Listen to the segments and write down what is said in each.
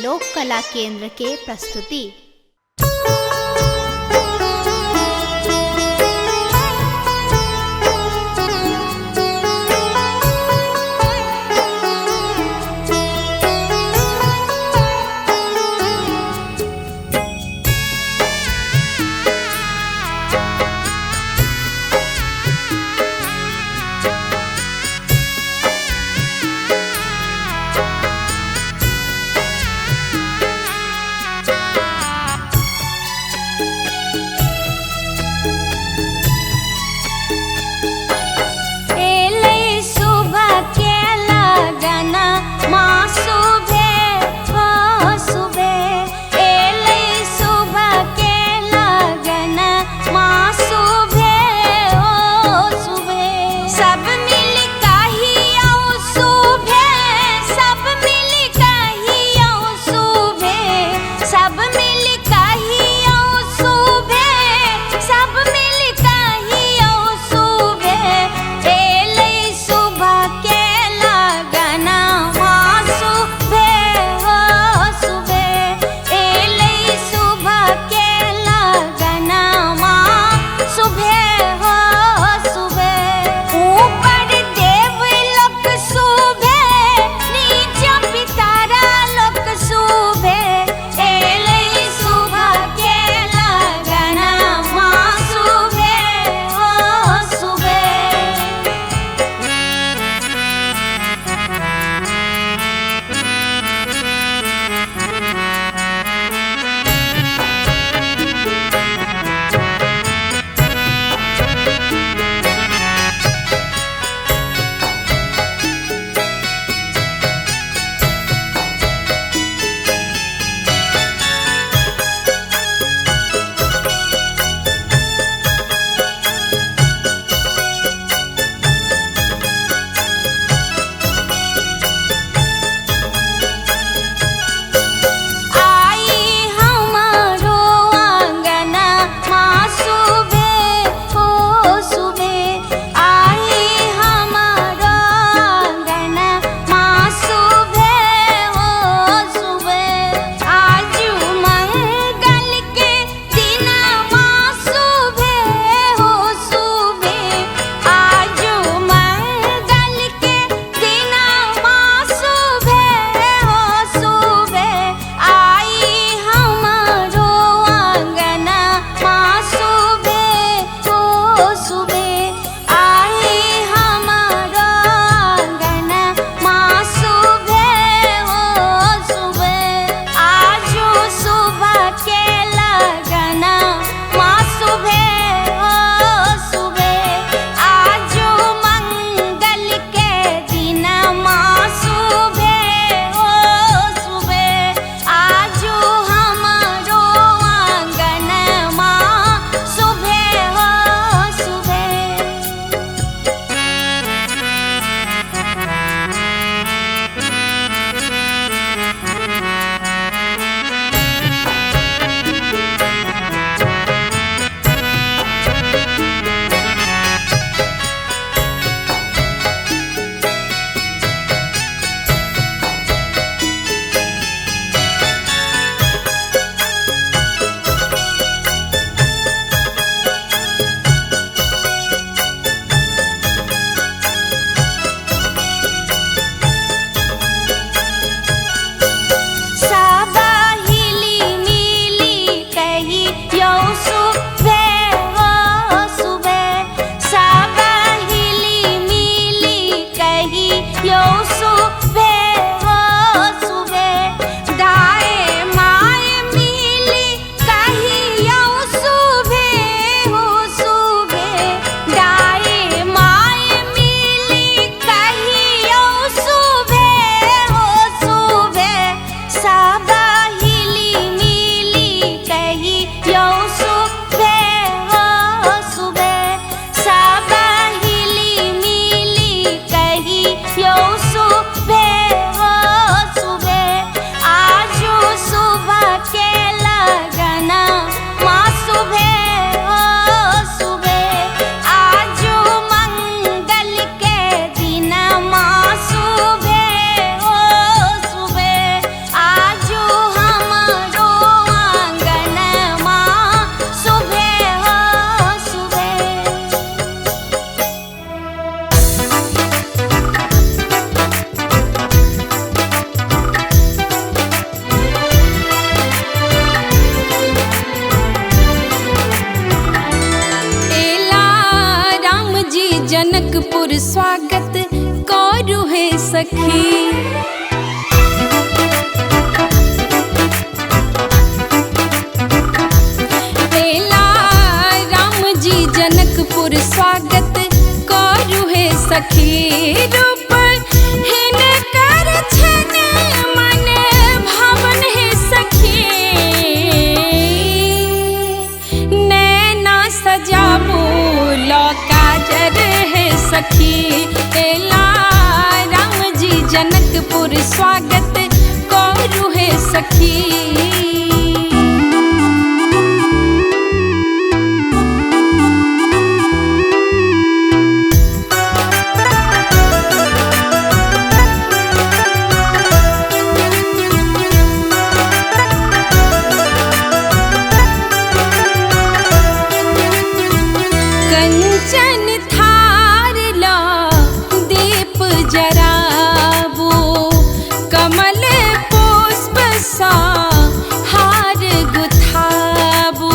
लोक कला केंद्र के प्रस्तुति। सुबह के लगना मासू स्वागत करू है सखी। कंचन थार ला दीप जराबो, कमल पुष्प सा हार गुथाबो।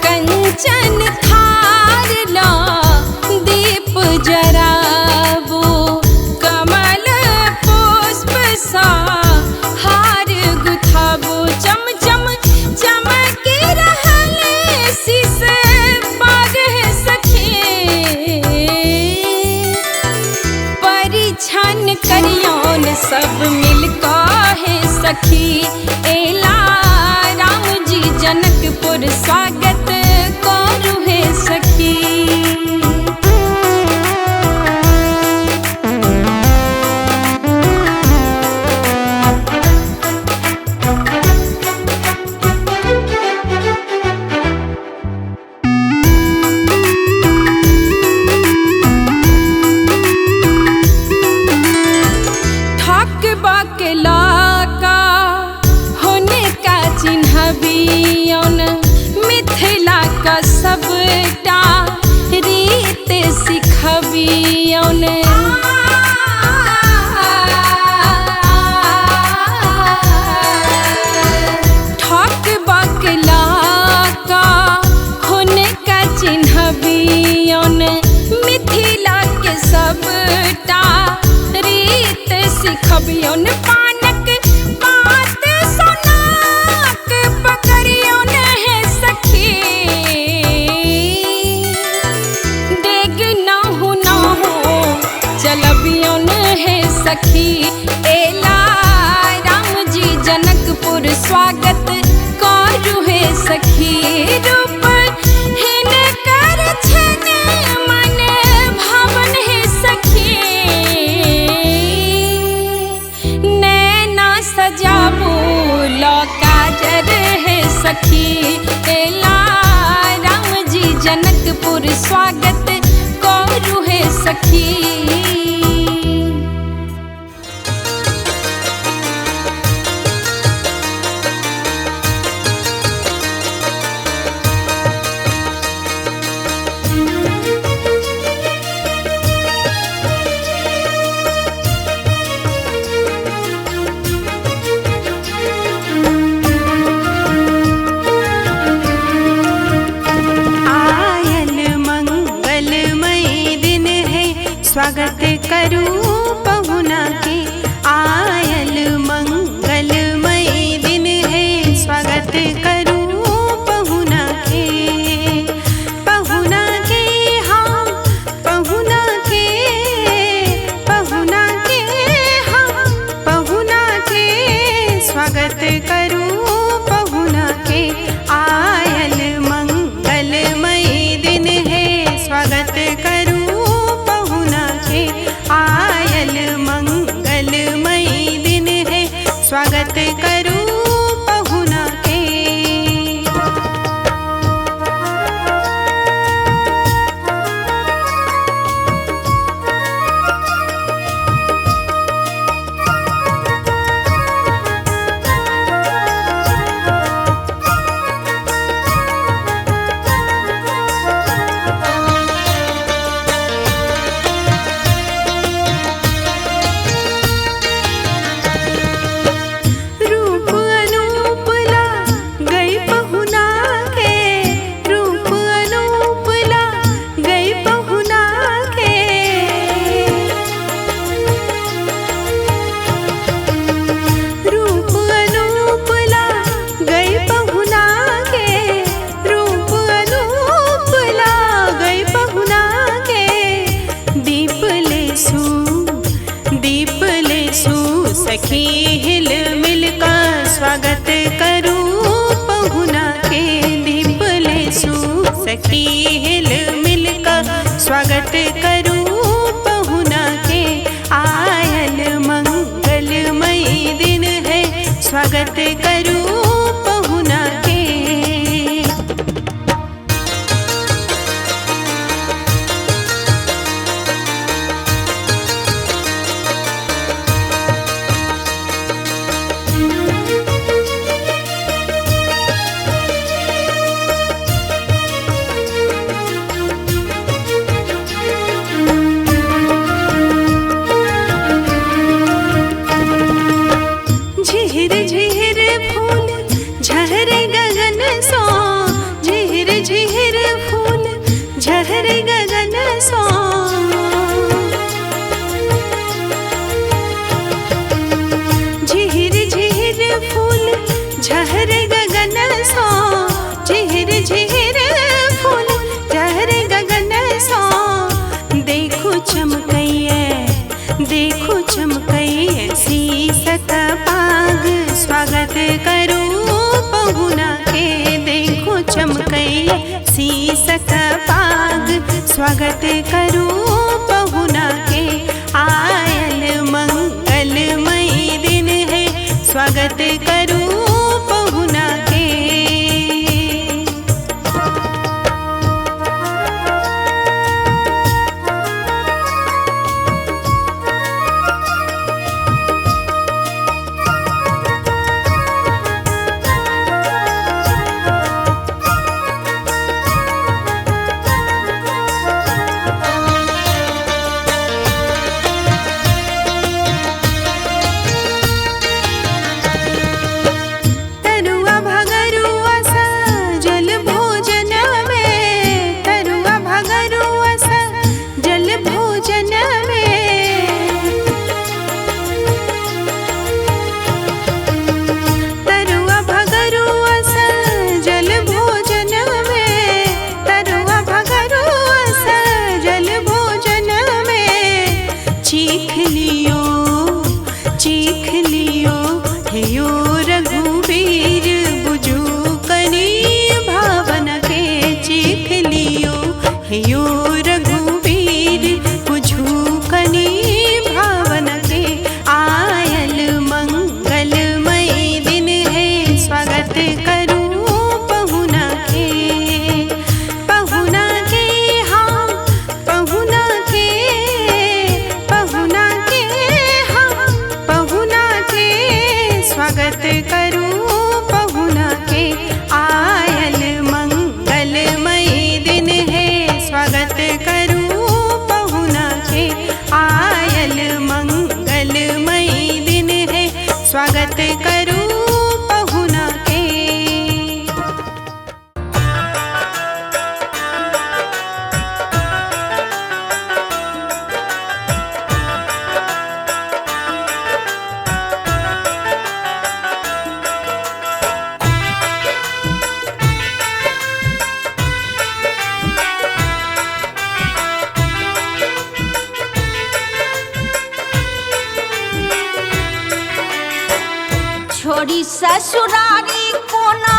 कंचन थार ला दीप जराबो, कमल पुष्प सा हार गुथाबो। चम चम चमक रहले शीश पाग है सखी, परिछन करियौन सब मिलका है सखी। एला राम जी जनकपुर स्वागत करू है सखी। बकला होने का चिन्हबियौन, मिथिला का सबटा रीत सिखबियौन। ठक बकला का होने का चिन्हबियौन, मिथिला के सबटा रीत सिखबियौन। पानक पात सोनाक पकड़ियौन है सखी, डेग नाहु चलबियौन है सखी। एला राम जी जनकपुर स्वागत करू है सखी। रूप हिनकर छन मन भावन है सखी, सजाबो काजर है सखी। एला राम जी जनकपुर स्वागत करू है सखी। स्वागत करूं पहुना के, आयल मंगलमय दिन है। स्वागत करूं पहुना के, पहुना के हाँ पहुना के, पहुना के हाँ पहुना के। स्वागत करूं पहुना के, आयल मंगलमय दिन है। स्वागत करूं आयल मंगलमय दिन है। स्वागत करूं पहुना के। सखी हिल मिल का स्वागत करूं पहुना के। दीप ले सू सखी हिल मिल का करूं पहुना के। आयल मंगलमयी दिन है, स्वागत करूं पहुना के। झिहिर झिहिर फूल झहरे गगन सो, झिहिर झिहिर फूल झहरे गगन सो। झिहिर झिहिर फूल झहरे गगन सो, झिहिर झिहिर फूल झहरे गगन सो। देखो चमकैये, देखो चमकैये शीसक पाग, स्वागत करूं पहुना के। देखो चमकैये शीसक पाग, स्वागत करूं पहुना के। आयल मंगलमयी दिन है, स्वागत करूं पहुना के। तरुआ भगरुआ सजल भोजन में, तरुआ भगरुआ सजल भोजन में। तरुआ भगरुआ सजल भोजन में, तरुआ भगरुआ सजल भोजन में। चीख लियो, चीख लियो हे यो रघुवीर, बुझू कनी भावना के। चीख लियो हे यो रघुवीर, बुझू कनी भावना के। आयल मंगलमयी दिन है, स्वागत करूं पहुना के। पहुना के हाँ पहुना के, पहुना के हाँ पहुना के। स्वागत करूं पहुना के। आयल मंगलमयी दिन है, स्वागत करूं पहुना के। आयल मंगलमयी दिन है, स्वागत करूं पहुना के। छोड़ी ससुरारी कोना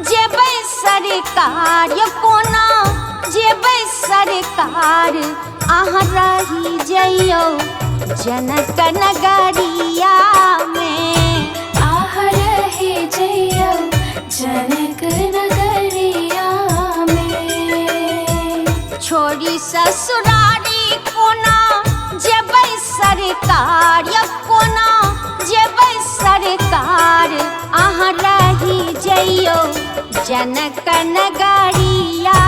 जेबै सरकार, कोना जेबै सरकार। अहाँ रही जइयो जनक नगरिया में, आह रहे जइयो जनक नगरिया में। छोड़ी ससुरारी कोना जेबै सरकार, कोना जेबै सरकार। अहाँ रही जइयो जनक नगरिया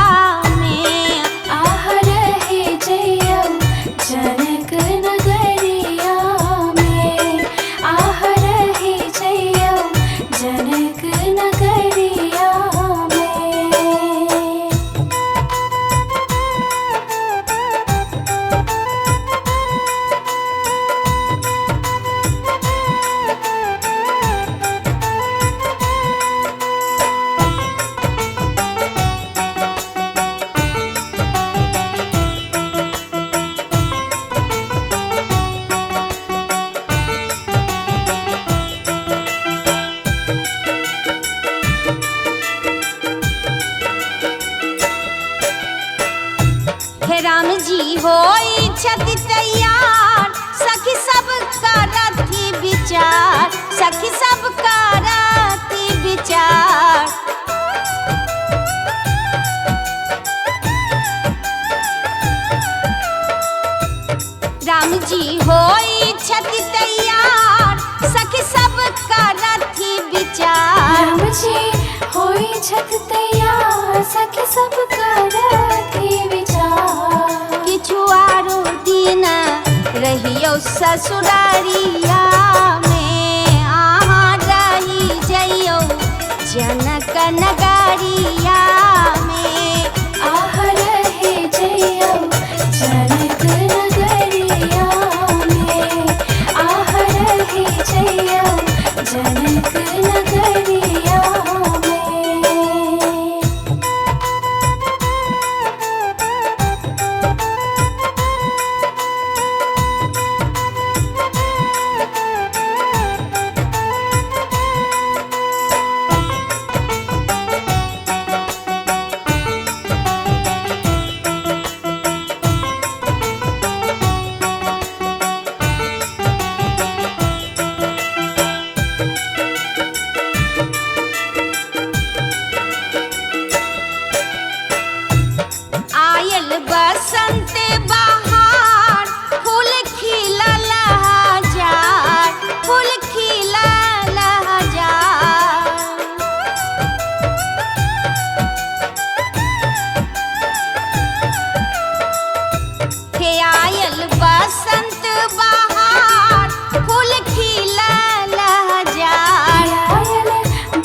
में, आह रहे जइयो जनक नगरिया में। आह रहे जइयो जनक नगरिया में। हे राम जी होई छति तैयार सखी सब करती विचार सखी सब करती विचार राम जी होई छति तैयार सखी सब करती विचार राम जी होई छत तैयार सखी सब करती विचार किछु आरो दिन रहियो ससुरारिया में आहाँ रही जइयो जनक नगरिया में आह रहे जइयो जनक नगरिया में आह रहे जइयो जनक नगरिया में आयल बसंत बहार फूल खिलल हजार फूल खिलल हजार हे आयल बसंत बहार फूल खिलल हजार आयल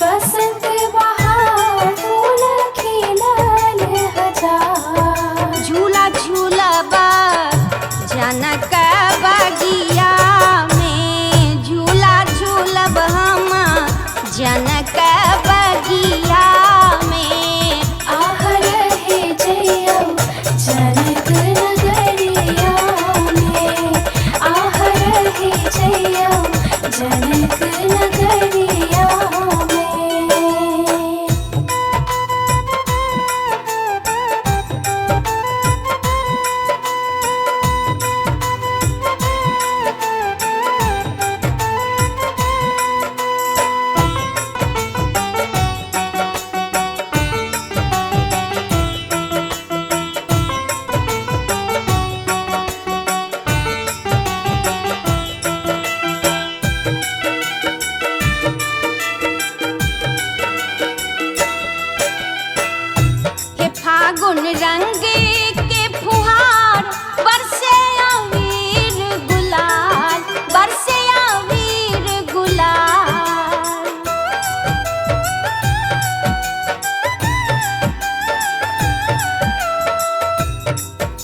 बसंत बहार फूल खिलल हजार झूला झूलब जनक बगिया में झूला झूलब हम जनक बगिया में आह रहे जइयो जनक नगरिया में आह रहे जइयो जनक नगरिया में हे फागुन रंग के फुहार बरसे अबीर गुलाल बरसे अबीर गुलाल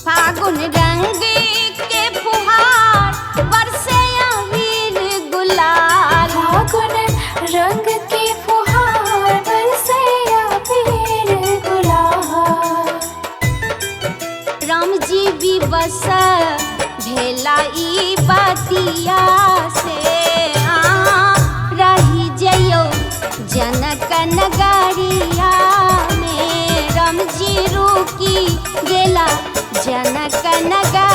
फागुन रंग के फुहार बरसे अबीर गुलाल फागुन रंग के फुहार बरसे अबीर गुलाल राम जी भी बस भेला ई बतिया से रही जइयो जनक नगरिया में राम जी रुकी गेला जनक नगरिया